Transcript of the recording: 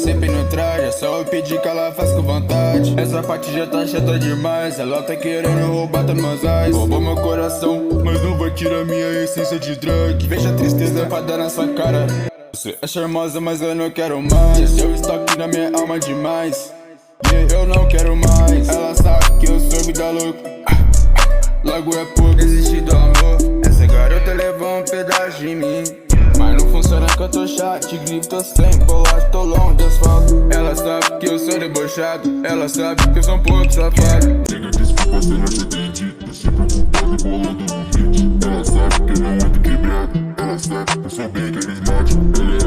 sempre no traje, é só eu pedir que ela faz com vontade. Essa parte já tá chata demais, ela tá querendo roubar todos meus eyes. Roubou meu coração, mas não vai tirar minha essência de drag. Veja a tristeza pra dar na sua cara. Você é charmosa, mas eu não quero mais. Seu estoque na minha alma demais. Yeah, eu não quero mais. Ela sabe que eu sou vida louca. Logo é pouco desistir do amor. Essa garota levou um pedaço de mim, mas não funciona que eu tô chato. Te grito, tô sem bolacha, tô longe de asfalto. Ela sabe que eu sou debochado. Ela sabe que eu sou um pouco safado. Nega, desculpa se eu não te entendi. Tô se preocupado bolando no hit. Ela sabe que eu não ando quebrado. Ela sabe que eu sou bem carismático.